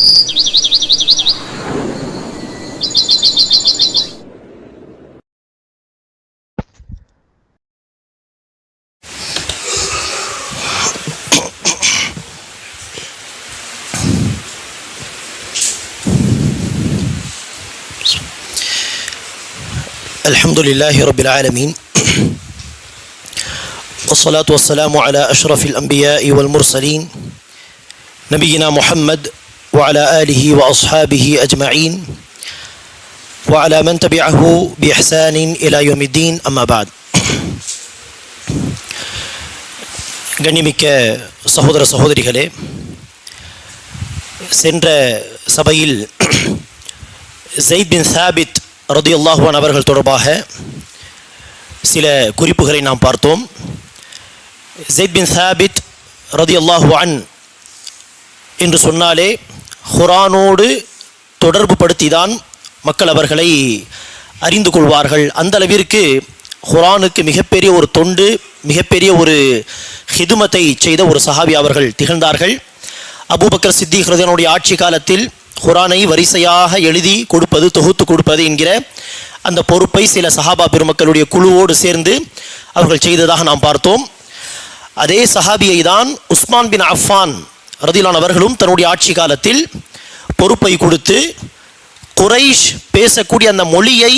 الحمد لله رب العالمين والصلاة والسلام على أشرف الأنبياء والمرسلين نبينا محمد وعلى آله وأصحابه أجمعين وعلى من تبعه بإحسان إلى يوم الدين أما بعد. கண்ணியமிக்க சகோதர சகோதரிகளே, சென்ற சபையில் ஸைத் பின் சாபித் ரலியல்லாஹு அன்ஹு அவர்கள் தொடர்பாக சில குறிப்புகளை நாம் பார்த்தோம். ஸைத் பின் சாபித் ரலியல்லாஹு அன்ஹு என்று சொன்னாலே குர்ஆனோடு தொடர்பு படுத்திதான் மக்கள் அவர்களை அறிந்து கொள்வார்கள். அந்த அளவிற்கு குர்ஆனுக்கு மிகப்பெரிய ஒரு தொண்டு, மிகப்பெரிய ஒரு ஹிதுமத்தை செய்த ஒரு சஹாபி அவர்கள் திகழ்ந்தார்கள். அபூபக்கர் சித்திக் ரலியல்லாஹு ஆட்சி காலத்தில் குர்ஆனை வரிசையாக எழுதி கொடுப்பது, தொகுத்து கொடுப்பது என்கிற அந்த பொறுப்பை சில சஹாபா பெருமக்களுடைய குழுவோடு சேர்ந்து அவர்கள் செய்ததாக நாம் பார்த்தோம். அதே சஹாபியை தான் உஸ்மான் பின் அஃபான் ரலியல்லாஹு அவர்களும் தன்னுடைய ஆட்சி காலத்தில் பொறுப்பை கொடுத்து குரைஷ் பேசக்கூடிய அந்த மொழியை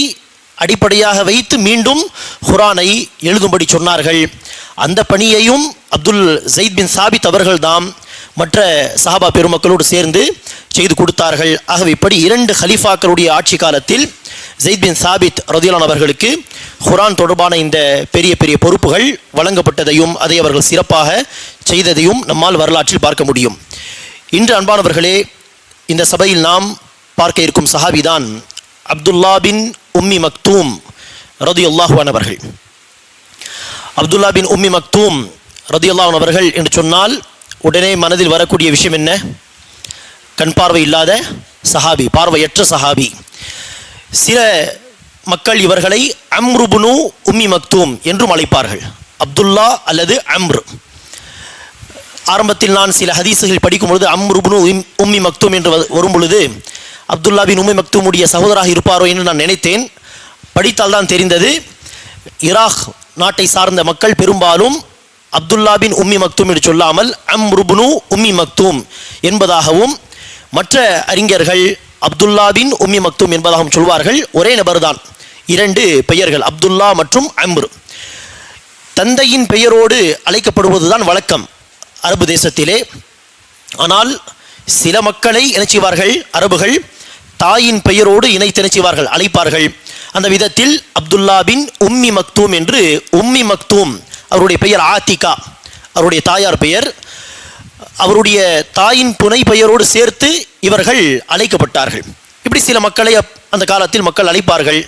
அடிப்படையாக வைத்து மீண்டும் குர்ஆனை எழுதும்படி சொன்னார்கள். அந்த பணியையும் ஸைத் பின் சாபித் அவர்கள்தான் மற்ற சஹாபா பெருமக்களோடு சேர்ந்து செய்து கொடுத்தார்கள். ஆகவே இப்படி இரண்டு ஹலீஃபாக்களுடைய ஆட்சி காலத்தில் ஸைத் பின் சாபித் ரலியல்லாஹு அவர்களுக்கு குர்ஆன் தொடர்பான இந்த பெரிய பெரிய பொறுப்புகள் வழங்கப்பட்டதையும் அதை அவர்கள் சிறப்பாக செய்ததையும் நம்மால் வரலாற்றில் பார்க்க முடியும். இன்று அன்பானவர்களே, இந்த சபையில் நாம் பார்க்க இருக்கும் சஹாபிதான் அப்துல்லா பின் உம்மி மக்தூம் ரலியல்லாஹு அன்ஹு அவர்கள். அப்துல்லா பின் உம்மி மக்தூம் ரலியல்லாஹு அன்ஹு அவர்கள் என்று சொன்னால் உடனே மனதில் வரக்கூடிய விஷயம் என்ன? கண் பார்வை இல்லாத சஹாபி, பார்வையற்ற சஹாபி. சில மக்கள் இவர்களை அம்ரு இப்னு உம்மி மக்தூம் என்றும் அழைப்பார்கள். அப்துல்லா அல்லது அம்ரு. ஆரம்பத்தில் நான் சில ஹதீஸுகள் படிக்கும் பொழுது அம்ரு இப்னு உம்மி மக்தூம் என்று வரும் பொழுது அப்துல்லா பின் உம்மி மக்தூமுடைய சகோதராக இருப்பாரோ என்று நான் நினைத்தேன். படித்தால் தான் தெரிந்தது, ஈராக் நாட்டை சார்ந்த மக்கள் பெரும்பாலும் அப்துல்லா பின் உம்மி மக்தூம் என்று சொல்லாமல் அம்ரு இப்னு உம்மி மக்தூம் என்பதாகவும், மற்ற அறிஞர்கள் அப்துல்லா பின் உம்மி மக்தூம் என்பதாகவும் சொல்வார்கள். ஒரே நபர் தான், இரண்டு பெயர்கள், அப்துல்லா மற்றும் அம்ரு. தந்தையின் பெயரோடு அழைக்கப்படுவதுதான் வழக்கம் அரபு தேசத்திலே. ஆனால் சில மக்களை இணைச்சிவார்கள் அரபுகள், தாயின் பெயரோடு இணைத்து இணைச்சிவார்கள், அழைப்பார்கள். அந்த விதத்தில் அப்துல்லா பின் உம்மி மக்தூம் என்று, உம்மி மக்தூம் அவருடைய பெயர் ஆத்திகா, அவருடைய தாயார் பெயர், அவருடைய தாயின் புனை பெயரோடு சேர்த்து இவர்கள் அழைக்கப்பட்டார்கள். இப்படி சில மக்களை அந்த காலத்தில் மக்கள் அழைப்பார்கள்.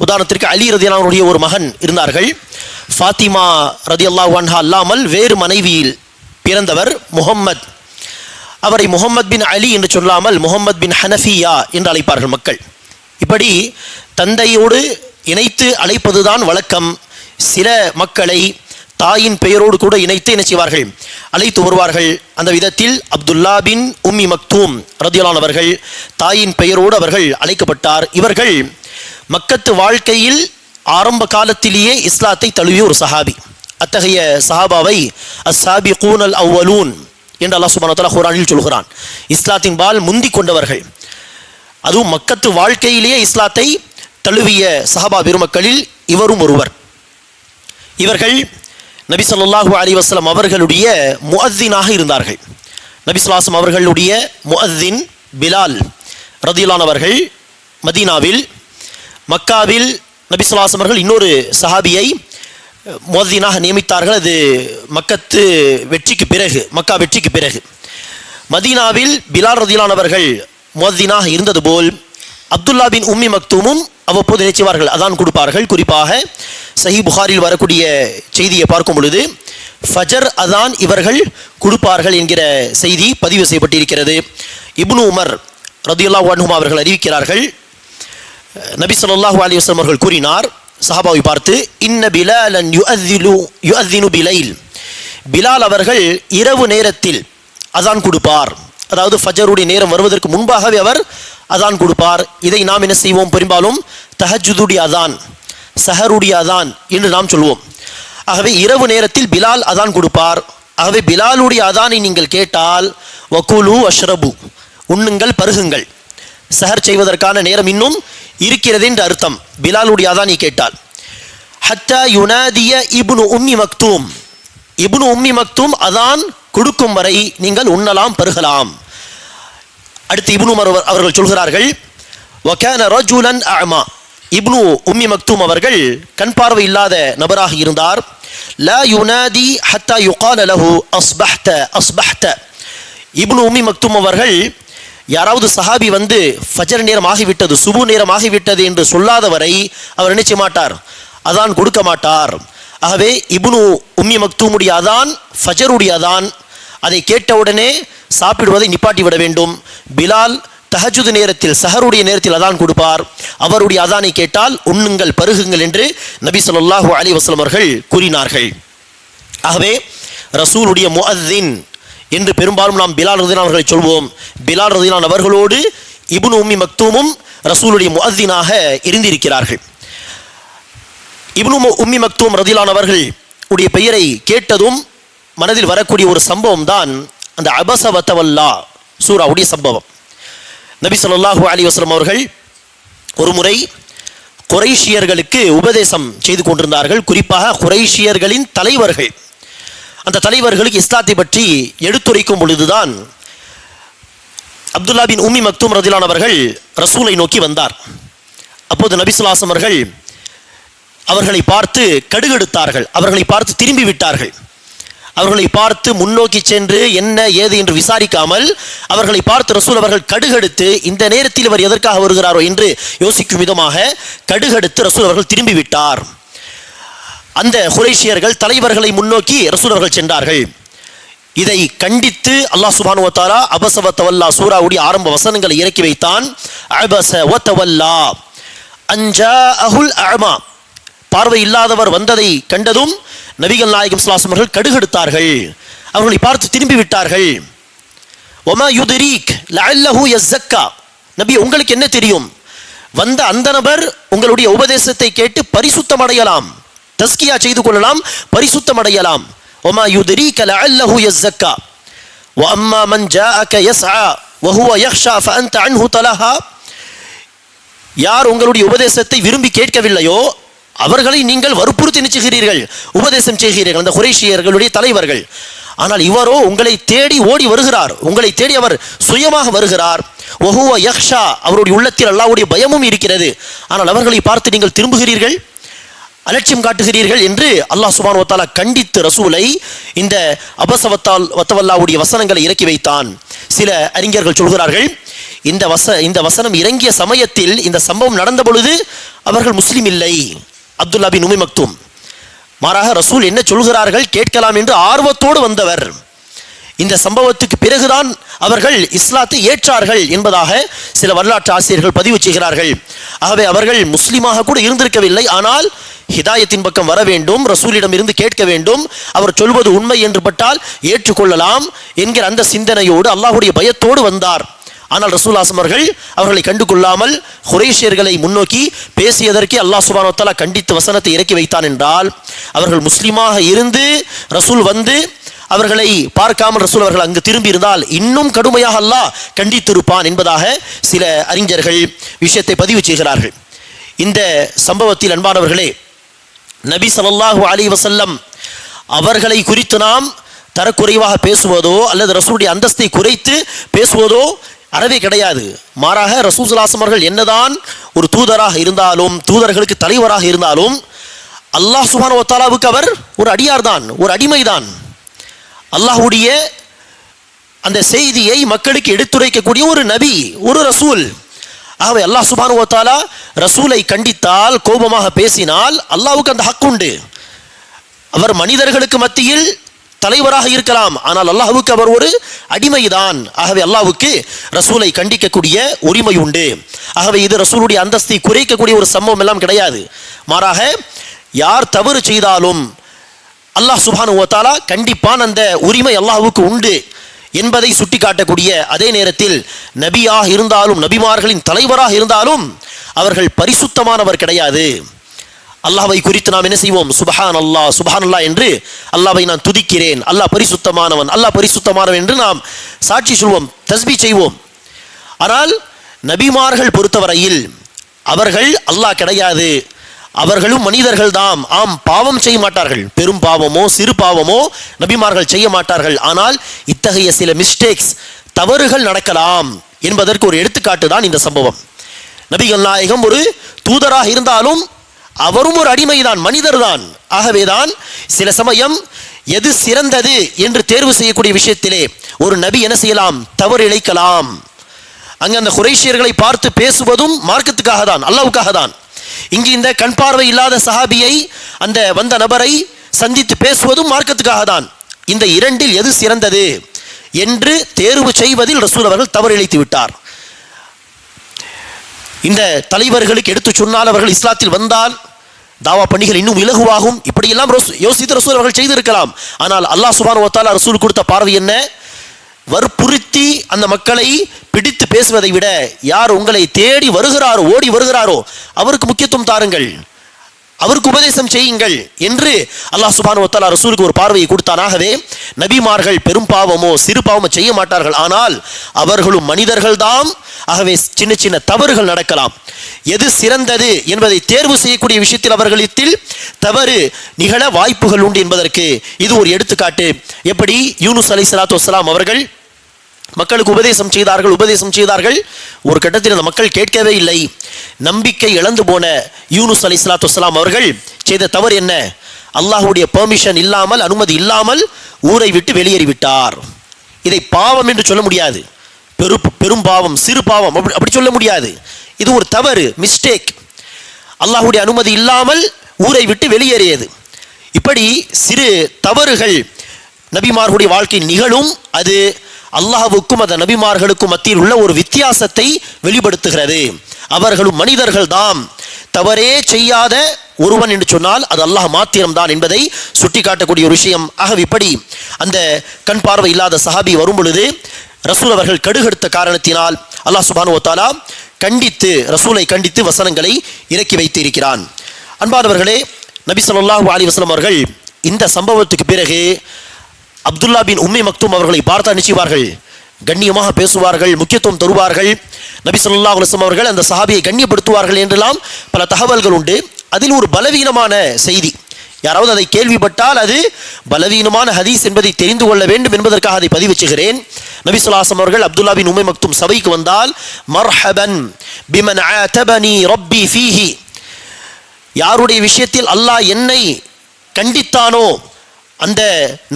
உதாரணத்திற்கு அலி ரலியல்லாஹு அன்ஹுடைய ஒரு மகன் இருந்தார்கள், ஃபாத்திமா ரலியல்லாஹு அன்ஹா அல்லாமல் வேறு மனைவியில் பிறந்தவர் முஹம்மத். அவரை முஹம்மத் பின் அலி என்று சொல்லாமல் முஹம்மத் பின் ஹனஃபியா என்று அழைப்பார்கள் மக்கள். இப்படி தந்தையோடு இணைத்து அழைப்பதுதான் வழக்கம். சில மக்களை தாயின் பெயரோடு கூட இணைத்து என்ன செய்வார்கள், அழைத்து வருவார்கள். அந்த விதத்தில் அப்துல்லா பின் உம்மி மக்தூம் ரலியல்லாஹு அன்ஹு அவர்கள் தாயின் பெயரோடு அவர்கள் அழைக்கப்பட்டார். இவர்கள் மக்கத்து வாழ்க்கையில் ஆரம்ப காலத்திலேயே இஸ்லாத்தை தழுவிய ஒரு சஹாபி. அத்தகைய சஹாபாவை அஸ்ஸாபிகூனல் அவ்வலூன் என்று அல்லாஹ் சுப்ஹானஹு வ தஆலா குர்ஆனில் சொல்கிறான். இஸ்லாத்தின் பால் முந்தி கொண்டவர்கள், அதுவும் மக்கத்து வாழ்க்கையிலேயே இஸ்லாத்தை தழுவிய சஹாபா பெருமக்களில் இவரும் ஒருவர். இவர்கள் நபி ஸல்லல்லாஹு அலைஹி வஸல்லம் அவர்களுடைய முஅஸ்ஸினாக இருந்தார்கள். நபி ஸல்லல்லாஹு அலைஹி வஸல்லம் அவர்களுடைய முஅஸ்ஸின் பிலால் ரலியல்லாஹு அன்ஹு அவர்கள் மதீனாவில், மக்காவில் நபி ஸல்லல்லாஹு அலைஹி வஸல்லம் அவர்கள் இன்னொரு சஹாபியை முஅஸ்ஸினாக நியமித்தார்கள். அது மக்கத்து வெற்றிக்கு பிறகு, மக்கா வெற்றிக்கு பிறகு. மதீனாவில் பிலால் ரலியல்லாஹு அன்ஹு அவர்கள் முஅஸ்ஸினாக இருந்தது போல் அப்துல்லா பின் உம்மி மக்தூமும் அவ்வப்போது நினைச்சுவார்கள், அதான் கொடுப்பார்கள். குறிப்பாக சஹீஹ் புகாரில் வரக்கூடிய செய்தியை பார்க்கும் பொழுது ஃபஜர் அதான் இவர்கள் கொடுப்பார்கள் என்கிற செய்தி பதிவு செய்யப்பட்டிருக்கிறது. இப்னு உமர் ரலியல்லாஹு அன்ஹுமா அவர்கள் அறிவிக்கிறார்கள், நபி ஸல்லல்லாஹு அலைஹி வஸல்லம் அவர்கள் கூறினார் சஹாபாவை பார்த்து, இன்ன பிலாலன் யுஅஸ்ஸினு பிலைல், பிலால் அவர்கள் இரவு நேரத்தில் அதான் கொடுப்பார். அதாவது ஃபஜருடைய நேரம் வருவதற்கு முன்பாகவே அவர் அதான் கொடுப்பார். இதை நாம் என்ன செய்வோம், பெரும்பாலும் தஹஜ்ஜுதுடைய அதான், சஹருடைய அதான் என்று நாம் சொல்வோம். ஆகவே இரவு நேரத்தில் பிலால் அதான் கொடுப்பார். ஆகவே பிலாலுடைய அதானை நீங்கள் கேட்டால் வகுலு அஷ்ரபு, உண்ணுங்கள் பருகுங்கள், சஹர் செய்வதற்கான நேரம் இன்னும் இருக்கிறது என்று அர்த்தம். பிலாலுடைய அதானை கேட்டால் ஹத்தா யுனாதிய இப்னு உம்மி மக்தூம், இப்னு உம்மி மக்தூம் அதான் கொடுக்கும் வரை நீங்கள் உண்ணலாம் பருகலாம். அடுத்து இப்னு உமர் அவர்கள் சொல்கிறார்கள், வகான ரஜுலன் அஅமா, இப்னு உம்மி மக்தூம் அவர்கள் கண் பார்வை இல்லாத நபராக இருந்தார். லா யுனாதி ஹத்தா யுகால லஹு அஸ்பஹ்த அஸ்பஹ்த. இப்னு உம்மி மக்தூம் அவர்கள் யாராவது சஹாபி வந்து ஃபஜர் நேரம் ஆகிவிட்டது, சுபு நேரம் ஆகிவிட்டது என்று சொல்லாத வரை அவர் நினைச்ச மாட்டார், அதான் கொடுக்க மாட்டார். ஆகவே இப்னு உம்மி மக்தூமுடைய அதான் ஃபஜருடைய அதான், அதை கேட்டவுடனே சாப்பிடுவதை நிப்பாட்டி விட வேண்டும். பிலால் தஹஜுது நேரத்தில் சஹருடைய நேரத்தில் அதான் கொடுப்பார். அவருடைய அதானை கேட்டால் உண்ணுங்கள் பருகுங்கள் என்று நபி ஸல்லல்லாஹு அலைஹி வஸல்லம் அவர்கள் கூறினார்கள். ஆகவே ரசூலுடைய முஅத்தின் என்று பெரும்பாலும் நாம் பிலால் ரலியல்லாஹு அவர்களை சொல்வோம். பிலால் ரலியல்லாஹு அவர்களோடு இப்னு உம்மி மக்தூமும் ரசூலுடைய முஅத்தினாக இருந்திருக்கிறார்கள். இப்னு உம்மி மக்தூம் ரலியல்லாஹு அவர்கள் உடைய பெயரை கேட்டதும் மனதில் வரக்கூடிய ஒரு சம்பவம் தான் அந்த அபஸ வதவல்லா சூராவுடைய சம்பவம். நபி ஸல்லல்லாஹு அலைஹி வஸல்லம் அவர்கள் ஒரு முறை குறைஷியர்களுக்கு உபதேசம் செய்து கொண்டிருந்தார்கள். குறிப்பாக குறைஷியர்களின் தலைவர்கள், அந்த தலைவர்களுக்கு இஸ்லாத்தை பற்றி எடுத்துரைக்கும் பொழுதுதான் அப்துல்லா பின் உம்மி மக்தூம் ரலியல்லாஹு அவர்கள் ரசூலை நோக்கி வந்தார். அப்போது நபி ஸல்லல்லாஹு அலைஹி வஸல்லம் அவர்கள் அவர்களை பார்த்து கடுகெடுத்தார்கள், அவர்களை பார்த்து திரும்பி விட்டார்கள். அவர்களை பார்த்து முன்னோக்கி சென்று என்ன ஏது என்று விசாரிக்காமல் அவர்களை பார்த்து ரசூல் அவர்கள் கடுகெடுத்து இந்த நேரத்தில் இவர் எதற்காக வருகிறாரோ என்று யோசிக்கும் விதமாக கடுகெடுத்து ரசூல் அவர்கள் திரும்பி விட்டார். அந்த குறைஷியர்கள் தலைவர்களை முன்னோக்கி ரசூல் அவர்கள் சென்றார்கள். இதை கண்டித்து அல்லாஹ் சுப்ஹானஹு வ தஆலா அபஸ வ தவல்லா சூராவுடைய ஆரம்ப வசனங்களை இறக்கி வைத்தான். அபஸ வ தவல்லா அன்ஜாஅஹுல் அஅமா, பார்வை இல்லாதவர் வந்ததை கண்டதும் நபிகள் நாயகம் ஸல்லல்லாஹு அலைஹி வஸல்லம் அவர்கள் கடுகெடுத்தார்கள், அவர்களை பார்த்து திரும்பி விட்டார்கள். வமா யுத்ரீக் லஅல்லஹு யஸக்கா, நபி உங்களுக்கு என்ன தெரியும், வந்த அந்த நபர் உங்களுடைய உபதேசத்தை கேட்டு பரிசுத்தம் அடையலாம், தஸ்கியா செய்து கொள்ளலாம், பரிசுத்தம் அடையலாம். வமா யுத்ரீக லஅல்லஹு யஸக்கா வ அம்மா மன் ஜாஅக யஸ்ஆ வ ஹுவ யக்ஷா ஃபஅன்த அன்ஹு தலஹா, யார் உங்களுடைய உபதேசத்தை விரும்பி கேட்கவில்லையோ அவர்களை நீங்கள் வற்புறுத்தி நிச்சுகிறீர்கள், உபதேசம் செய்கிறீர்கள், அந்த குறைஷியர்களுடைய தலைவர்கள். ஆனால் இவரோ உங்களை தேடி ஓடி வருகிறார், உங்களை தேடி அவர் சுயமாக வருகிறார். வஹுவ யக்ஷா, அவருடைய உள்ளத்தில் அல்லாஹ்வுடைய பயமும் இருக்கிறது. ஆனால் அவர்களை பார்த்து நீங்கள் திரும்புகிறீர்கள், அலட்சியம் காட்டுகிறீர்கள் என்று அல்லாஹ் சுப்ஹானஹு வ தஆலா கண்டித்து ரசூலை இந்த அபஸ வ தவல்லாவுடைய வசனங்களை இறக்கி வைத்தான். சில அறிஞர்கள் சொல்கிறார்கள், இந்த வசனம் இறங்கிய சமயத்தில் இந்த சம்பவம் நடந்த பொழுது அவர்கள் முஸ்லிம் இல்லை, அப்துல்லா பின் உம்மி மக்தூம். மாறாக ரசூல் என்ன சொல்கிறார்கள் கேட்கலாம் என்று ஆர்வத்தோடு வந்தவர். இந்த சம்பவத்துக்கு பிறகுதான் அவர்கள் இஸ்லாத்தை ஏற்றார்கள் என்பதாக சில வரலாற்று ஆசிரியர்கள் பதிவு செய்கிறார்கள். ஆகவே அவர்கள் முஸ்லிமாக கூட இருந்திருக்கவில்லை, ஆனால் ஹிதாயத்தின் பக்கம் வர வேண்டும், ரசூலிடம் இருந்து கேட்க வேண்டும், அவர் சொல்வது உண்மை என்று பட்டால் ஏற்றுக்கொள்ளலாம் என்கிற அந்த சிந்தனையோடு அல்லாஹ்வுடைய பயத்தோடு வந்தார். ஆனால் ரசூலுல்லாஹி அவர்கள் அவர்களை கண்டுகொள்ளாமல் குறைஷியர்களை முன்னோக்கி பேசியதற்கே அல்லாஹ் சுப்ஹானஹு வ தஆலா கண்டித்து வசனத்தை இறக்கி வைத்தான் என்றால், அவர்கள் முஸ்லிமாக இருந்து ரசூல் வந்து அவர்களை பார்க்காமல் ரசூல் அவர்கள் அங்கு திரும்பி இருந்தால் இன்னும் கடுமையாக அல்லாஹ் கண்டித்திருப்பான் என்பதாக சில அறிஞர்கள் விஷயத்தை பதிவு செய்கிறார்கள். இந்த சம்பவத்தில் அன்பானவர்களே, நபி ஸல்லல்லாஹு அலைஹி வஸல்லம் அவர்களை குறித்து நாம் தரக்குறைவாக பேசுவதோ அல்லது ரசூலுடைய அந்தஸ்தை குறைத்து பேசுவதோ அறவே கிடையாது. மாறாக ரசூல் ஸல்லல்லாஹு அலைஹி வஸல்லம் அவர்கள் என்னதான் ஒரு தூதராக இருந்தாலும், தூதர்களுக்கு தலைவராக இருந்தாலும், அல்லாஹ் சுப்ஹானஹு வ தஆலாவுக்கு அவர் ஒரு அடியார் தான், ஒரு அடிமைதான். அல்லாஹ்வுடைய அந்த செய்தியை மக்களுக்கு எடுத்துரைக்கக்கூடிய ஒரு நபி, ஒரு ரசூல். ஆகவே அல்லாஹ் சுப்ஹானஹு வ தஆலா ரசூலை கண்டித்தால், கோபமாக பேசினால் அல்லாஹ்வுக்கு அந்த ஹக் உண்டு. அவர் மனிதர்களுக்கு மத்தியில் தலைவராக இருக்கலாம், ஆனால் அல்லாஹ்வுக்கு அவர் ஒரு அடிமைதான். ஆகவே அல்லாஹ்வுக்கு ரசூலை கண்டிக்கக்கூடிய உரிமை உண்டு. ஆகவே இது ரசூலுடைய அந்தஸ்தை குறைக்கக்கூடிய ஒரு சம்பவம் எல்லாம் கிடையாது. மாறாக யார் தவறு செய்தாலும் அல்லாஹ் சுப்ஹானஹு வ தஆலா கண்டிப்பான், அந்த உரிமை அல்லாஹ்வுக்கு உண்டு என்பதை சுட்டிக்காட்டக்கூடிய அதே நேரத்தில் நபியாக இருந்தாலும் நபிமார்களின் தலைவராக இருந்தாலும் அவர்கள் பரிசுத்தமானவர் கிடையாது. அல்லாஹ்வை குறித்து நாம் என்ன செய்வோம்? சுபஹான் அல்லாஹ் என்று அல்லாஹ்வை நான் துதிக்கிறேன், அல்லாஹ் பரிசுத்தமானவன், அல்லாஹ் பரிசுத்தமானவன் என்று நாம் சாட்சி சொல்வோம், தஸ்பீ செய்வோம். ஆனால் நபிமார்கள் பொறுத்தவரையில் அவர்கள் அல்லாஹ் கிடையாது, அவர்களும் மனிதர்கள் தாம். ஆம், பாவம் செய்ய மாட்டார்கள், பெரும் பாவமோ சிறு பாவமோ நபிமார்கள் செய்ய மாட்டார்கள். ஆனால் இத்தகைய சில மிஸ்டேக்ஸ், தவறுகள் நடக்கலாம் என்பதற்கு ஒரு எடுத்துக்காட்டு தான் இந்த சம்பவம். நபிகள் நாயகம் ஒரு தூதராக இருந்தாலும் அவரும் ஒரு அடிமைதான், மனிதர்தான். ஆகவேதான் சில சமயம் எது சிறந்தது என்று தேர்வு செய்யக்கூடிய விஷயத்திலே ஒரு நபி என்ன செய்யலாம்? தவறு இழைக்கலாம். அங்கு அந்த குறைஷியர்களை பார்த்து பேசுவதும் மார்க்கத்துக்காக தான், அல்லாஹ்வுக்காக தான். இங்கு இந்த கண் பார்வை இல்லாத சஹாபியை, அந்த வந்த நபரை சந்தித்து பேசுவதும் மார்க்கத்துக்காக தான். இந்த இரண்டில் எது சிறந்தது என்று தேர்வு செய்வதில் ரசூல் அவர்கள் தவறு இழைத்து விட்டார். இந்த தலைவர்களுக்கு எடுத்து சொன்னால் அவர்கள் இஸ்லாத்தில் வந்தால் தாவா பணிகள் இன்னும் இலகுவாகும். இப்படியெல்லாம் யோசித்து ரசூல் அவர்கள் செய்திருக்கலாம். ஆனால் அல்லாஹ் சுப்ஹானஹு வ தஆலா ரசூல் கொடுத்த பார்வை என்ன? வற்புறுத்தி அந்த மக்களை பிடித்து பேசுவதை விட யார் உங்களை தேடி வருகிறாரோ, ஓடி வருகிறாரோ அவருக்கு முக்கியத்துவம் தாருங்கள், அவருக்கு உபதேசம் செய்யுங்கள் என்று அல்லாஹ் சுப்ஹானஹு வ தஆலா ரசூலுக்கு ஒரு பார்வையை கொடுத்தானாகவே நபிமார்கள் பெரும் பாவமோ சிறு பாவமோ செய்ய மாட்டார்கள். ஆனால் அவர்களும் மனிதர்கள் தாம். ஆகவே சின்ன சின்ன தவறுகள் நடக்கலாம். எது சிறந்தது என்பதை தேர்வு செய்யக்கூடிய விஷயத்தில் அவர்களிடத்தில் தவறு நிகழ வாய்ப்புகள் உண்டு என்பதற்கு இது ஒரு எடுத்துக்காட்டு. எப்படி யூனுஸ் அலைஹிஸ்ஸலாத்து வஸ்ஸலாம் அவர்கள் மக்களுக்கு உபதேசம் செய்தார்கள். ஒரு கட்டத்தில் அந்த மக்கள் கேட்கவே இல்லை. நம்பிக்கை இழந்து போன யூனுஸ் அலைஹிஸ்ஸலாத்து வஸ்ஸலாம் அவர்கள் செய்த தவறு என்ன? அல்லாஹ்வுடைய பெர்மிஷன் இல்லாமல், அனுமதி இல்லாமல் ஊரை விட்டு வெளியேறிவிட்டார். இதை பாவம் என்று சொல்ல முடியாது, பெரும் பாவம் சிறு பாவம் அப்படி சொல்ல முடியாது. இது ஒரு தவறு, மிஸ்டேக். அல்லாஹ்வுடைய அனுமதி இல்லாமல் ஊரை விட்டு வெளியேறியது. இப்படி சிறு தவறுகள் நபிமார்களுடைய வாழ்க்கையில் நிகழும். அது அல்லாஹ்வுக்கும் அந்த நபிமார்களுக்கும் மத்தியில் உள்ள ஒரு வித்தியாசத்தை வெளிப்படுத்துகிறது. அவர்களும் மனிதர்கள் தாம். தவறே செய்யாத ஒருவன் என்று சொன்னால் அது அல்லாஹ் மாத்திரம்தான் என்பதை சுட்டி காட்டக்கூடிய ஒரு விஷயம். ஆகவே இப்படி அந்த கண் பார்வை இல்லாத சஹாபி வரும் பொழுது ரசூல் அவர்கள் கடுகெடுத்த காரணத்தினால் அல்லாஹ் சுப்ஹானஹு வ தஆலா ரசூலை கண்டித்து வசனங்களை இறக்கி வைத்து இருக்கிறான். அன்பானவர்களே, நபி ஸல்லல்லாஹு அலைஹி வஸல்லம் அவர்கள் இந்த சம்பவத்துக்கு பிறகு அப்துல்லா பின் உம்மி மக்தூம் அவர்களை பார்த்து நினைச்சுவார்கள், கண்ணியமாக பேசுவார்கள், முக்கியத்துவம் தருவார்கள். நபி ஸல்லல்லாஹு அலைஹி வஸல்லம் அவர்கள் அந்த சஹாபியை கண்ணியப்படுத்துவார்கள் என்றெல்லாம் பல தகவல்கள் உண்டு. அதில் ஒரு பலவீனமான செய்தி, யாராவது அதை கேள்விப்பட்டால் அது பலவீனமான ஹதீஸ் என்பதை தெரிந்து கொள்ள வேண்டும் என்பதற்காக அதை பதிவு செய்கிறேன். நபி ஸல்லல்லாஹு அலைஹி வஸல்லம் அவர்கள் அப்துல்லா பின் உம்மி மக்தூம் சபைக்கு வந்தால், மர்ஹபன் பிமன் ஆதபனி ரப்பி ஃபீஹி, யாருடைய விஷயத்தில் அல்லாஹ் என்னை கண்டித்தானோ அந்த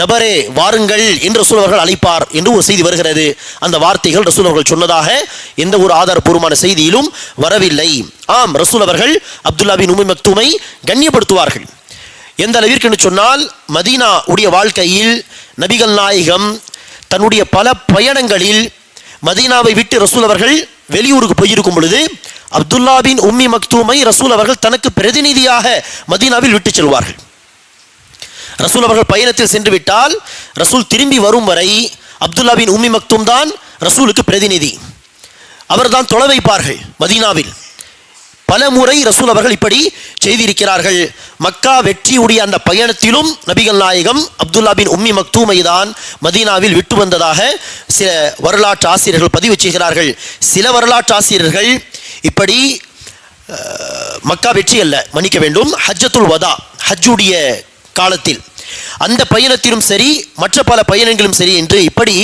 நபரே வாருங்கள் என்று ரசூல் அவர்கள் அழைப்பார் என்று ஒரு செய்தி வருகிறது. அந்த வார்த்தைகள் ரசூல் அவர்கள் சொன்னதாக எந்த ஒரு ஆதாரபூர்வமான செய்தியிலும் வரவில்லை. ஆம், ரசூல் அவர்கள் அப்துல்லா பின் உம்மி மக்தூமை கண்ணியப்படுத்துவார்கள். எந்த அளவிற்கு என்று சொன்னால், மதீனா உடைய வாழ்க்கையில் நபிகள் நாயகம் தன்னுடைய பல பயணங்களில் மதீனாவை விட்டு ரசூல் அவர்கள் வெளியூருக்கு போயிருக்கும் பொழுது அப்துல்லா பின் உம்மி மக்தூமை ரசூல் அவர்கள் தனக்கு பிரதிநிதியாக மதீனாவில் விட்டு செல்வார்கள். ரசூல் அவர்கள் பயணத்தில் சென்று விட்டால் ரசூல் திரும்பி வரும் வரை அப்துல்லா பின் உம்மி மக்தூம் தான் ரசூலுக்கு பிரதிநிதி. அவர்தான் தொலை வைப்பார்கள் மதீனாவில். பல முறை ரசூல் அவர்கள் இப்படி செய்திருக்கிறார்கள். மக்கா வெற்றியுடைய அந்த பயணத்திலும் நபிகள் நாயகம் அப்துல்லா பின் உம்மி மக்தூமை தான் மதீனாவில் விட்டு வந்ததாக சில வரலாற்று ஆசிரியர்கள் பதிவு செய்கிறார்கள். சில வரலாற்று ஆசிரியர்கள் இப்படி மக்கா வெற்றி அல்ல, மன்னிக்க வேண்டும், ஹஜ்ஜத்துல் வதா, ஹஜ்ஜுடைய காலத்தில் அந்த பயணத்திலும் சரி மற்ற பல பயணங்களும் சரி என்று இப்படி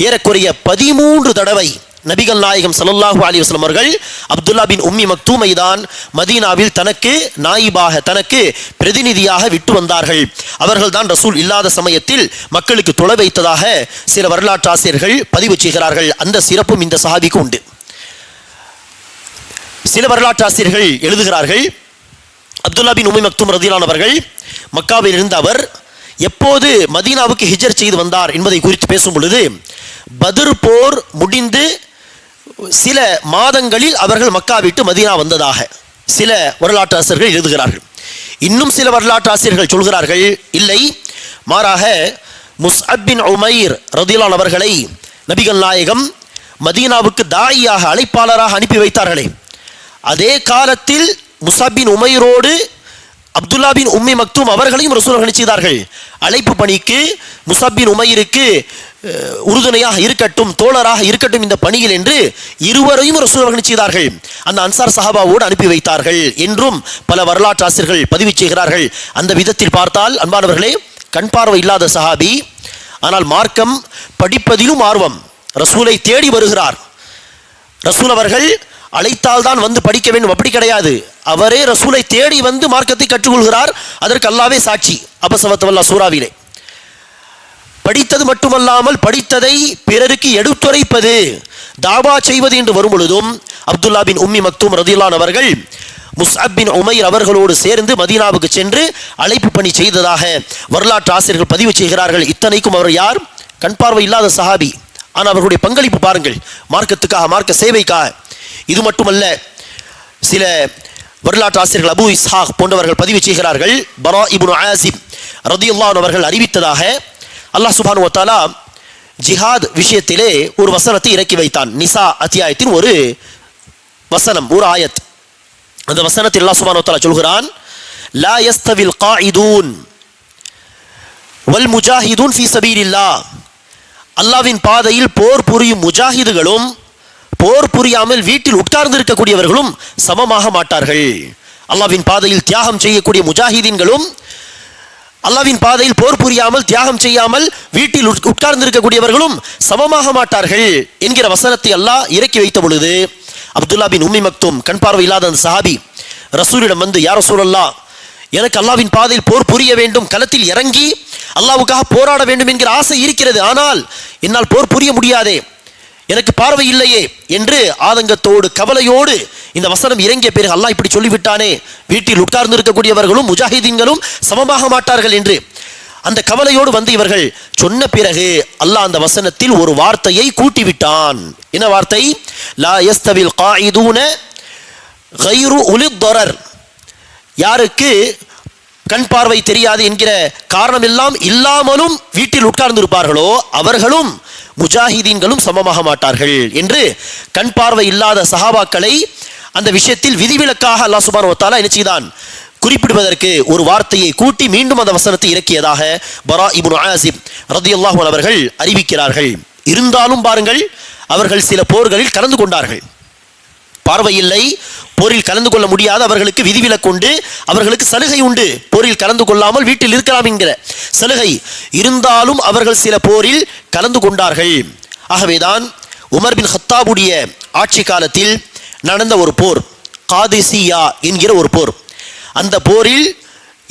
ஏறக்குறைய 13 தடவை நபிகள் நாயகம் ஸல்லல்லாஹு அலைஹி வஸல்லம் அவர்கள் அப்துல்லா பின் உம்மி மக்தூமை தான் மதீனாவில் தனக்கு நாயிபாக, தனக்கு பிரதிநிதியாக விட்டு வந்தார்கள். அவர்கள் தான் ரசூல் இல்லாத சமயத்தில் மக்களுக்கு தொலை வைத்ததாக சில வரலாற்று ஆசிரியர்கள் பதிவு செய்கிறார்கள். அந்த சிறப்பும் இந்த சஹாபிக்கு உண்டு. சில வரலாற்று ஆசிரியர்கள் எழுதுகிறார்கள், அப்துல்லா பின் உம்மி மக்தூம் ரலியல்லாஹு அவர்கள் மக்காவில் இருந்த அவர் எப்போது மதீனாவுக்கு ஹிஜர் செய்து வந்தார் என்பதை குறித்து பேசும் பொழுது, பத்ர் போர் முடிந்து சில மாதங்களில் அவர்கள் மக்கா விட்டு மதீனா வந்ததாக சில வரலாற்று ஆசிரியர்கள் எழுதுகிறார்கள். இன்னும் சில வரலாற்று ஆசிரியர்கள் சொல்கிறார்கள், இல்லை, மாறாக முஸ்அப் பின் உமைர் ரதியல்லாஹு அவர்களை நபிகள் நாயகம் மதீனாவுக்கு தாயியாக அழைப்பாளராக அனுப்பி வைத்தார்களே, அதே காலத்தில் முஸ்அப் பின் உமைரோடு அப்துல்லா பின் உம்மி மக்தூம் அவர்களையும் ரசூல் செய்தார்கள். அழைப்பு பணிக்கு முஸ்அப் பின் உமைருக்கு உறுதுணையாக இருக்கட்டும், தோழராக இருக்கட்டும் இந்த பணியில் என்று இருவரையும் ரசூல் செய்தார்கள். அந்த அன்சார் சஹாபாவோடு அனுப்பி வைத்தார்கள் என்றும் பல வரலாற்று ஆசிரியர்கள் பதிவு செய்கிறார்கள். அந்த விதத்தில் பார்த்தால் அன்பானவர்களே, கண் பார்வை இல்லாத சஹாபி, ஆனால் மார்க்கம் படிப்பதிலும் ஆர்வம், ரசூலை தேடி வருகிறார். ரசூல் அவர்கள் அழைத்தால் தான் வந்து படிக்க வேண்டும் அப்படி கிடையாது, அவரே ரசூலை தேடி வந்து மார்க்கத்தை கற்றுக்கொள்கிறார். அதற்கு அல்லாஹ்வே சாட்சி. அபஸவத்தவல்லா சூராவிலே படித்தது மட்டுமல்லாமல் படித்ததை பிறருக்கு எடுத்துரைப்பது, தாவா செய்வது என்று வரும் பொழுதும் அப்துல்லா பின் உம்மி மக்தூம் ரதியல்லாஹு அவர்கள் முஸ்அப் பின் உமைர் அவர்களோடு சேர்ந்து மதீனாவுக்கு சென்று அழைப்பு பணி செய்ததாக வரலாற்று ஆசிரியர்கள் பதிவு செய்கிறார்கள். இத்தனைக்கும் அவர் யார்? கண் பார்வை இல்லாத சஹாபி. ஆனால் அவர்களுடைய பங்களிப்பு பாருங்கள், மார்க்கத்துக்காக, மார்க்க சேவைக்காக. இது மட்டுமல்ல, சில வரலாற்று ஆசிரியர்கள் அபு இஸ்ஹாக் போன்றவர்கள் பதிவு செய்கிறார்கள், பரா இப்னு ஆசிப் ரதியல்லாஹு அவர்கள் அறிவித்ததாக அல்லாஹ் சுப்ஹானஹு வ தஆலா ஜிஹாத் விஷயத்திலே ஒரு வசனத்தை இறக்கி வைத்தான். நிசா அத்தியாயத்தின் ஒரு வசனம், ஒரு ஆயத். அந்த வசனத்தில் அல்லாஹ் சுப்ஹானஹு வ தஆலா சொல்கிறான், லா யஸ்தவில் காயிதூன் வல் முஜாஹிதூன் ஃபீ சபீலில்லாஹ். அல்லாஹ்வின் பாதையில் போர் புரியும் முஜாஹிதுகளும் போர் புரியாமல் வீட்டில் உட்கார்ந்து இருக்கக்கூடியவர்களும் சமமாக மாட்டார்கள். அல்லாஹ்வின் பாதையில் தியாகம் செய்யக்கூடிய முஜாஹிதீன்களும் அல்லாஹ்வின் பாதையில் போர் புரியாமல் தியாகம் செய்யாமல் வீட்டில் உட்கார்ந்து இருக்கக்கூடியவர்களும் சமமாக மாட்டார்கள் என்கிற வசனத்தை அல்லாஹ் இறக்கி வைத்த பொழுது அப்துல்லா பின் உம்மி மக்தூம் கண் பார்வை இல்லாத அந்த சஹாபி ரசூலிடம் வந்து, யா ரசூலல்லாஹ், எனக்கு அல்லாஹ்வின் பாதையில் போர் புரிய வேண்டும், களத்தில் இறங்கி அல்லாஹ்வுக்காக போராட வேண்டும் என்கிற ஆசை இருக்கிறது, ஆனால் என்னால் போர் புரிய முடியாதே, எனக்கு பார்வை இல்லையே என்று ஆதங்கத்தோடு கவலையோடு இந்த வசனம் இறங்கிய பிறகு அல்லாஹ் இப்படி சொல்லிவிட்டானே, வீட்டில் உட்கார்ந்து இருக்கக்கூடியவர்களும் முஜாஹிதீன்களும் சமமாக மாட்டார்கள் என்று அந்த கவலையோடு வந்து இவர்கள் சொன்ன பிறகு அல்லாஹ் அந்த வசனத்தில் ஒரு வார்த்தையை கூட்டிவிட்டான். என்ன வார்த்தை? லா யஸ்தவில் காயிதூன கைரு உலித் தரர். யாருக்கு கண் பார்வை தெரியாது என்கிற காரணம் எல்லாம் இல்லாமலும் வீட்டில் உட்கார்ந்து இருப்பார்களோ அவர்களும் முஜாஹிதீன்களும் சமமாக மாட்டார்கள் என்று கண் பார்வை இல்லாத சஹாபாக்களை அந்த விஷயத்தில் விதிவிலக்காக அல்லாஹ் சுப்ஹானஹு வ தஆலா என்ன செய்தான்? குறிப்பிடுவதற்கு ஒரு வார்த்தையை கூட்டி மீண்டும் அந்த வசனத்தை இறக்கியதாக பரா இப்னு ஆசிப் ரதியல்லாஹு அன்ஹு அவர்கள் அறிவிக்கிறார்கள். இருந்தாலும் பாருங்கள், அவர்கள் சில போர்களில் கலந்து கொண்டார்கள். பார்வை இல்லை, போரில் கலந்து கொள்ள முடியாத அவர்களுக்கு விதிவிலக்கு உண்டு, அவர்களுக்கு சலுகை உண்டு, போரில் கலந்து கொள்ளாமல் வீட்டில் இருக்கலாம் என்கிற சலுகை இருந்தாலும் அவர்கள் சில போரில் கலந்து கொண்டார்கள். ஆகவேதான் உமர் பின் ஹத்தாபுடைய ஆட்சி காலத்தில் நடந்த ஒரு போர், காதிசியா என்கிற ஒரு போர், அந்த போரில்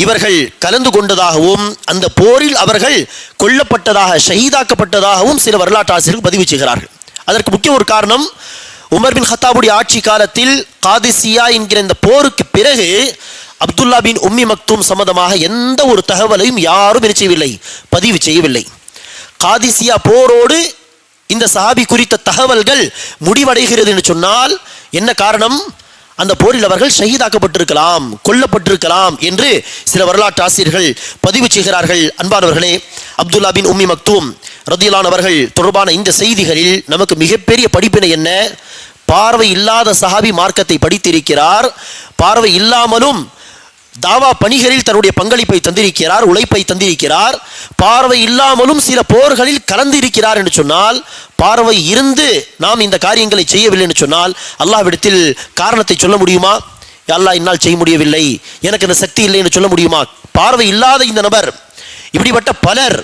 இவர்கள் கலந்து கொண்டதாகவும் அந்த போரில் அவர்கள் கொல்லப்பட்டதாக, ஷஹீதாக்கப்பட்டதாகவும் சில வரலாற்று ஆசிரியர்கள் பதிவு செய்கிறார்கள். அதற்கு முக்கிய ஒரு காரணம், உமர் பின் ஹத்தாபுடைய ஆட்சி காலத்தில் காதிசியா என்கிற இந்த போருக்கு பிறகு அப்துல்லா பின் உம்மி மக்தூம் சம்பந்தமாக எந்த ஒரு தகவலையும் யாரும் செய்யவில்லை, பதிவு செய்யவில்லை. காதிசியா போரோடு இந்த சஹாபி குறித்த தகவல்கள் முடிவடைகிறது என்று சொன்னால் என்ன காரணம்? அந்த போரில் அவர்கள் ஷஹீதாக்கப்பட்டிருக்கலாம், கொல்லப்பட்டிருக்கலாம் என்று சில வரலாற்று ஆசிரியர்கள் பதிவு செய்கிறார்கள். அன்பானவர்களே, அப்துல்லா பின் உம்மி மக்தூம் ரதியல்லாஹு அவர்கள் தொடர்பான இந்த செய்திகளில் நமக்கு மிகப்பெரிய படிப்பினை என்ன? பார்வை இல்லாத சஹாபி மார்க்கத்தை படித்திருக்கிறார், பார்வை இல்லாமலும் தாவா பணிகளில் தன்னுடைய பங்களிப்பை தந்திருக்கிறார், உழைப்பை தந்திருக்கிறார், பார்வை இல்லாமலும் சில போர்களில் கலந்திருக்கிறார் என்று சொன்னால், பார்வை இருந்து நாம் இந்த காரியங்களை செய்யவில்லை என்று சொன்னால் அல்லாஹ்விடத்தில் காரணத்தை சொல்ல முடியுமா? அல்லாஹ் என்னால் செய்ய முடியவில்லை, எனக்கு இந்த சக்தி இல்லை என்று சொல்ல முடியுமா? பார்வை இல்லாத இந்த நபர், இப்படிப்பட்ட பலர்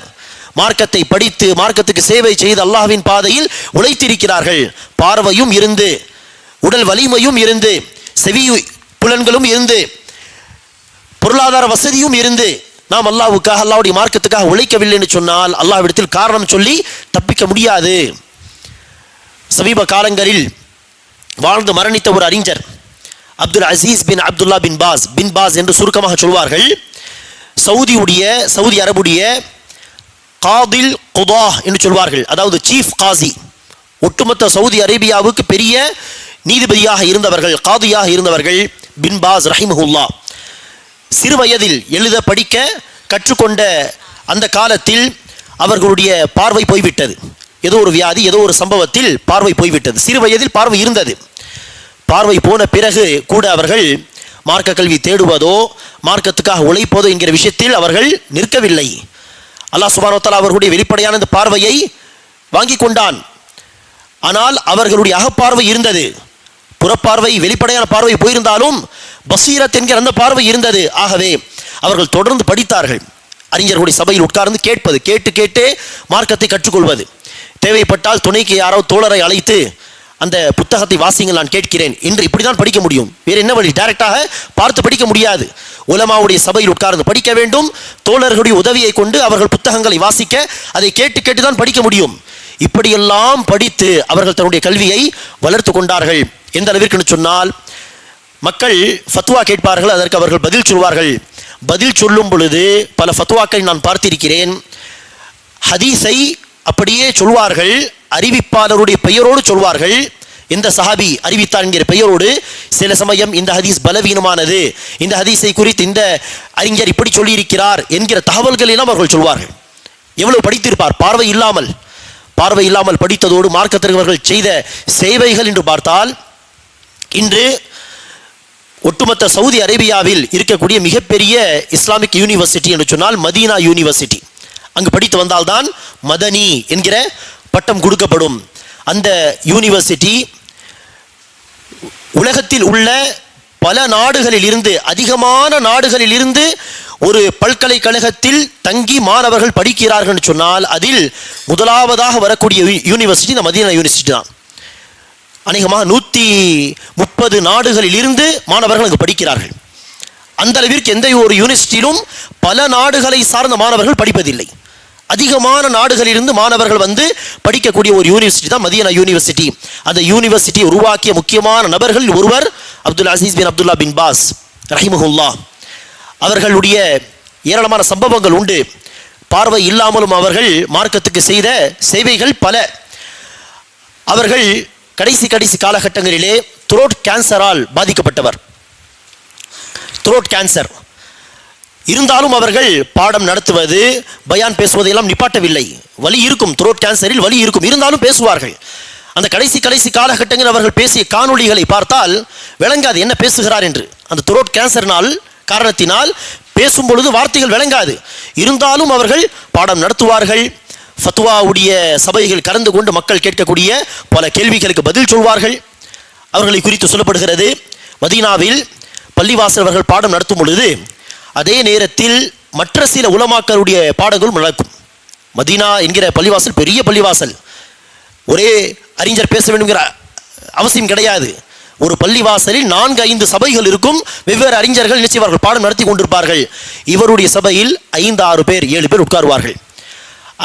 மார்க்கத்தை படித்து மார்க்கத்துக்கு சேவை செய்து அல்லாஹ்வின் பாதையில் உழைத்திருக்கிறார்கள். பார்வையும் இருந்து, உடல் வலிமையும் இருந்து, செவி புலன்களும் இருந்து, பொருளாதார வசதியும் இருந்து நாம் அல்லாஹ்வுக்காக, அல்லாஹ்வுடைய மார்க்கத்துக்காக உழைக்கவில்லை என்று சொன்னால் அல்லாஹ்விடத்தில் காரணம் சொல்லி தப்பிக்க முடியாது. சமீப காலங்களில் வாழ்ந்து மரணித்த ஒரு அறிஞர் அப்துல் அசீஸ் பின் அப்துல்லா பின் பாஸ் என்று சுருக்கமாக சொல்வார்கள். சவுதி அரபுடைய காதில் குதா என்று சொல்வார்கள், அதாவது சீஃப் காசி, ஒட்டுமொத்த சவுதி அரேபியாவுக்கு பெரிய நீதிபதியாக இருந்தவர்கள், காதியாக இருந்தவர்கள் பின் பாஸ் ரஹிமஹுல்லா. சிறு வயதில் எழுத படிக்க கற்றுக்கொண்ட அந்த காலத்தில் அவர்களுடைய பார்வை போய்விட்டது. ஏதோ ஒரு வியாதி, ஏதோ ஒரு சம்பவத்தில் பார்வை போய்விட்டது. சிறு வயதில் பார்வை இருந்தது. பார்வை போன பிறகு கூட அவர்கள் மார்க்க கல்வி தேடுவதோ மார்க்கத்துக்காக உழைப்பதோ என்கிற விஷயத்தில் அவர்கள் நிற்கவில்லை. அல்லாஹ் சுப்ஹானஹு வ தஆலா அவர்களுடைய வெளிப்படையான இந்த பார்வையை வாங்கி கொண்டான். ஆனால் அவர்களுடைய அகப்பார்வை இருந்தது. புறப்பார்வை, வெளிப்படையான பார்வை போயிருந்தாலும் பசீரத் என்கிற அந்த பார்வை இருந்தது. ஆகவே அவர்கள் தொடர்ந்து படித்தார்கள். அறிஞர்களுடைய சபையில் உட்கார்ந்து கேட்பது, கேட்டு கேட்டே மார்க்கத்தை கற்றுக்கொள்வது. தேவைப்பட்டால் துணைக்கு யாரோ தோழரை அழைத்து அந்த புத்தகத்தை வாசிங்கள், நான் கேட்கிறேன் என்று இப்படிதான் படிக்க முடியும். வேறு என்ன வழி? டைரக்டாக பார்த்து படிக்க முடியாது. உலமாவுடைய சபையில் உட்கார்ந்து படிக்க வேண்டும். தோழர்களுடைய உதவியை கொண்டு அவர்கள் புத்தகங்களை வாசிக்க, அதை கேட்டு கேட்டு தான் படிக்க முடியும். இப்படியெல்லாம் படித்து அவர்கள் தன்னுடைய கல்வியை வளர்த்து கொண்டார்கள். எந்த அளவிற்கு சொன்னால், மக்கள் ஃபத்வா கேட்பார்கள், அதற்கு அவர்கள் பதில் சொல்வார்கள். பதில் சொல்லும் பொழுது பல ஃபத்வாக்களை நான் பார்த்திருக்கிறேன். ஹதீஸை அப்படியே சொல்வார்கள், அறிவிப்பாளருடைய பெயரோடு சொல்வார்கள். எந்த சஹாபி அறிவித்தார் என்கிற பெயரோடு. சில சமயம் இந்த ஹதீஸ் பலவீனமானது, இந்த ஹதீஸை குறித்து இந்த அறிஞர் இப்படி சொல்லியிருக்கிறார் என்கிற தகவல்கள் எல்லாம் அவர்கள் சொல்வார்கள். எவ்வளவு படித்திருப்பார்! பார்வை இல்லாமல் படித்ததோடு மார்க்கத்திற்கு அவர்கள் செய்த சேவைகள் என்று பார்த்தால், இன்று ஒட்டுமொத்த சவுதி அரேபியாவில் இருக்கக்கூடிய மிகப்பெரிய இஸ்லாமிக் யூனிவர்சிட்டி என்று சொன்னால் மதீனா யூனிவர்சிட்டி. அங்கு படித்து வந்தால்தான் மதனி என்கிற பட்டம் கொடுக்கப்படும். அந்த யூனிவர்சிட்டி உலகத்தில் உள்ள பல நாடுகளில் இருந்து, அதிகமான நாடுகளில் இருந்து ஒரு பல்கலைக்கழகத்தில் தங்கி மாணவர்கள் படிக்கிறார்கள் என்று சொன்னால் அதில் முதலாவதாக வரக்கூடிய யூனிவர்சிட்டி இந்த மதீனா யூனிவர்சிட்டி தான். அநேகமாக 130 நாடுகளில் இருந்து மாணவர்கள் அங்கு படிக்கிறார்கள். அந்த அளவிற்கு எந்த ஒரு யூனிவர்சிட்டியிலும் பல நாடுகளை சார்ந்த மாணவர்கள் படிப்பதில்லை. அதிகமான நாடுகளிலிருந்து மாணவர்கள் வந்து படிக்கக்கூடிய ஒரு யூனிவர்சிட்டி தான் மதீனா யூனிவர்சிட்டி. அந்த யூனிவர்சிட்டியை உருவாக்கிய முக்கியமான நபர்கள் ஒருவர் அப்துல் அசீஸ் பின் அப்துல்லா பின் பாஸ் ரஹிமஹுல்லாஹ். அவர்களுடைய ஏராளமான சம்பவங்கள் உண்டு. பார்வை இல்லாமலும் அவர்கள் மார்க்கத்துக்கு செய்த சேவைகள் பல. அவர்கள் கடைசி காலகட்டங்களிலே த்ரோட் கேன்சரால் பாதிக்கப்பட்டவர். த்ரோட் கேன்சர் இருந்தாலும் அவர்கள் பாடம் நடத்துவது, பயான் பேசுவதையெல்லாம் நிப்பாட்டவில்லை. வலி இருக்கும், த்ரோட் கேன்சரில் வலி இருக்கும், இருந்தாலும் பேசுவார்கள். அந்த கடைசி காலகட்டங்களில் அவர்கள் பேசிய காணொளிகளை பார்த்தால் விளங்காது என்ன பேசுகிறார் என்று. அந்த த்ரோட் கேன்சர்னால் காரணத்தினால் பேசும் பொழுது வார்த்தைகள் விளங்காது. இருந்தாலும் அவர்கள் பாடம் நடத்துவார்கள். ஃபத்வாவுடைய சபைகள் கலந்து கொண்டு மக்கள் கேட்கக்கூடிய பல கேள்விகளுக்கு பதில் சொல்வார்கள். அவர்களை குறித்து சொல்லப்படுகிறது, மதீனாவில் பள்ளிவாசல் அவர்கள் பாடம் நடத்தும் பொழுது அதே நேரத்தில் மற்ற சில உலமாக்களுடைய பாடங்களும் நடக்கும். மதீனா என்கிற பள்ளிவாசல் பெரிய பள்ளிவாசல். ஒரே அறிஞர் பேச வேண்டுங்கிற அவசியம் கிடையாது. ஒரு பள்ளிவாசலில் 4-5 சபைகள் இருக்கும். வெவ்வேறு அறிஞர்கள் நிச்சயவார்கள் பாடம் நடத்தி கொண்டிருப்பார்கள். இவருடைய சபையில் 5-6 பேர் 7 பேர் உட்காருவார்கள்.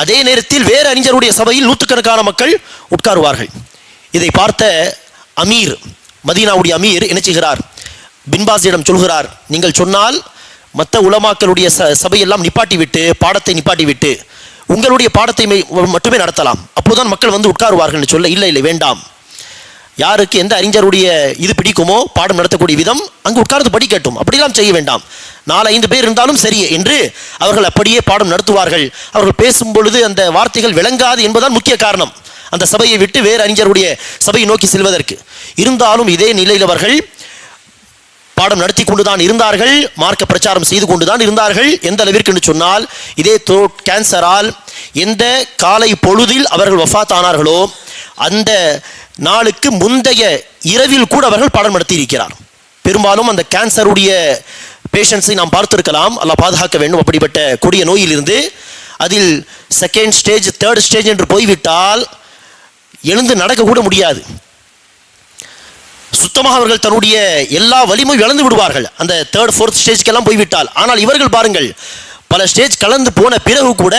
அதே நேரத்தில் வேறு அறிஞருடைய சபையில் நூற்றுக்கணக்கான மக்கள் உட்காருவார்கள். இதை பார்த்த அமீர், மதீனாவுடைய அமீர் என்ன செய்கிறார்? பின்பாஸிடம் சொல்கிறார், நீங்கள் சொன்னால் மற்ற உலமாக்களுடைய சபையெல்லாம் நிப்பாட்டிவிட்டு, பாடத்தை நிப்பாட்டிவிட்டு உங்களுடைய பாடத்தை மட்டுமே நடத்தலாம், அப்போதுதான் மக்கள் வந்து உட்காருவார்கள் என்று சொல்ல, இல்லை வேண்டாம், யாருக்கு எந்த அறிஞருடைய இது பிடிக்குமோ பாடம் நடத்தக்கூடிய விதம் அங்கு உட்கார்ந்து படிக்கட்டும், அப்படிலாம் செய்ய வேண்டாம், 4-5 பேர் இருந்தாலும் சரி என்று அவர்கள் அப்படியே பாடம் நடத்துவார்கள். அவர்கள் பேசும் பொழுது அந்த வார்த்தைகள் விளங்காது என்பதுதான் முக்கிய காரணம், அந்த சபையை விட்டு வேறு அறிஞருடைய சபையை நோக்கி செல்வதற்கு. இருந்தாலும் இதே நிலையில் அவர்கள் பாடம் நடத்தி கொண்டுதான் இருந்தார்கள், மார்க்க பிரச்சாரம் செய்து கொண்டுதான் இருந்தார்கள். எந்த அளவிற்கு என்று சொன்னால், இதே த்ரோட் கேன்சரால் எந்த காலை பொழுதில் அவர்கள் வஃபாத் ஆனார்களோ அந்த நாளுக்கு முந்தைய இரவில் கூட அவர்கள் பாடம் நடத்தி இருக்கிறார். பெரும்பாலும் அந்த கேன்சருடைய பேஷண்ட்ஸை நாம் பார்த்திருக்கலாம், அல்லாஹ் பாதுகாக்க வேண்டும் அப்படிப்பட்ட கொடிய நோயிலிருந்து. அதில் 2nd ஸ்டேஜ் 3rd ஸ்டேஜ் என்று போய்விட்டால் எழுந்து நடக்கக்கூட முடியாது. சுத்தமாக அவர்கள் தன்னுடைய எல்லா வலிமையும் இழந்து விடுவார்கள் அந்த 3rd 4th ஸ்டேஜ்க்கெல்லாம் போய்விட்டால். ஆனால் இவர்கள் பாருங்கள், பல ஸ்டேஜ் கலந்து போன பிறகு கூட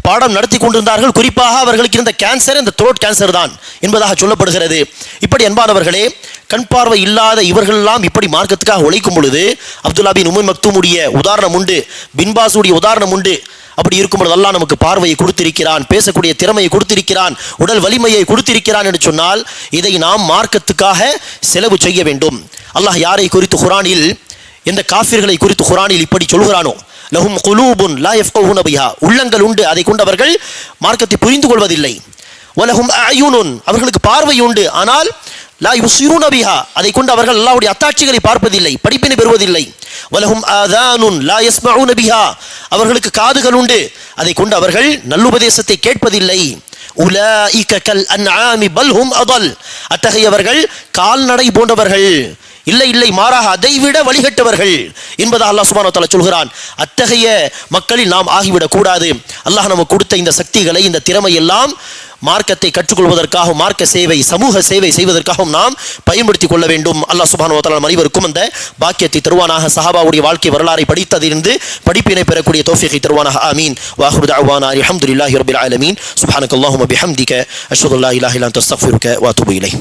பாடம் நடத்தி கொண்டிருந்தார்கள். குறிப்பாக அவர்களுக்கு இருந்த கேன்சர் இந்த த்ரோட் கேன்சர் தான் என்பதாக சொல்லப்படுகிறது. இப்படி அன்பானவர்களே, கண் பார்வை இல்லாத இவர்கள் எல்லாம் இப்படி மார்க்கத்துக்காக உழைக்கும் பொழுது அப்துல்லா பின் உம்மை மக்தூமுடைய உதாரணம் உண்டு, பின்பாஸுடைய உதாரணம் உண்டு. அப்படி இருக்கும் பொழுது அல்லாஹ் நமக்கு பார்வையை கொடுத்திருக்கிறான், பேசக்கூடிய திறமையை கொடுத்திருக்கிறான், உடல் வலிமையை கொடுத்திருக்கிறான் என்று சொன்னால் இதை நாம் மார்க்கத்துக்காக செலவு செய்ய வேண்டும். அல்லாஹ் யாரை குறித்து குர்ஆனில், எந்த காஃபிர்களை குறித்து குர்ஆனில் இப்படி சொல்கிறானோ, லஹும் குலூபுன் லா யஃப்கஹூன பிஹா, உள்ளங்கள் உண்டு, அதை கொண்டு அவர்கள் மார்க்கத்தை புரிந்து கொள்வதில்லை. வலஹும் அயுனுன், அவர்களுக்கு பார்வை உண்டு, ஆனால் லா யுஸிரூன பிஹா, அதை கொண்டு அவர்கள் அல்லாஹ்வுடைய அத்தாட்சிகளை பார்ப்பதில்லை, படிப்பினை பெறுவதில்லை. வலஹும் ஆதானுன் லா யஸ்மஊன பிஹா, அவர்களுக்கு காதுகள் உண்டு, அதை கொண்டு அவர்கள் நல்லுபதேசத்தை கேட்பதில்லை. உலாயிக கல் அன்ஆமி பல் ஹும் அதல், அத்தகையவர்கள் கால்நடை போன்றவர்கள், இல்லை மாறாக அதைவிட வழிகட்டவர்கள் என்பதாக அல்லாஹ் சுப்ஹானஹு வ தஆலா சொல்கிறான். அத்தகைய மக்களில் நாம் ஆகிவிடக் கூடாது. அல்லாஹ் நமக்கு கொடுத்த இந்த சக்திகளை, இந்த திறமை எல்லாம் மார்க்கத்தை கற்றுக்கொள்வதற்காகவும் மார்க்க சேவை, சமூக சேவை செய்வதற்காகவும் நாம் பயன்படுத்திக் கொள்ள வேண்டும். அல்லாஹ் சுப்ஹானஹு வ தஆலா அனைவருக்கும் அந்த பாக்கியத்தை தருவானாக. சஹாபாவுடைய வாழ்க்கை வரலாறை படித்ததிலிருந்து படிப்பினை பெறக்கூடிய தௌஃபீகை தருவானாக. ஆமீன். வாஹிரு தஅவானா அல்ஹம்துலில்லாஹி ரப்பில் ஆலமீன். சுப்ஹானக்கல்லாஹும்ம பிஹம்திக அஷ்ஹது அல்லா இலாஹா இல்லா அன்த அஸ்தக்ஃபிருக வ அத்தூபு இலைக்.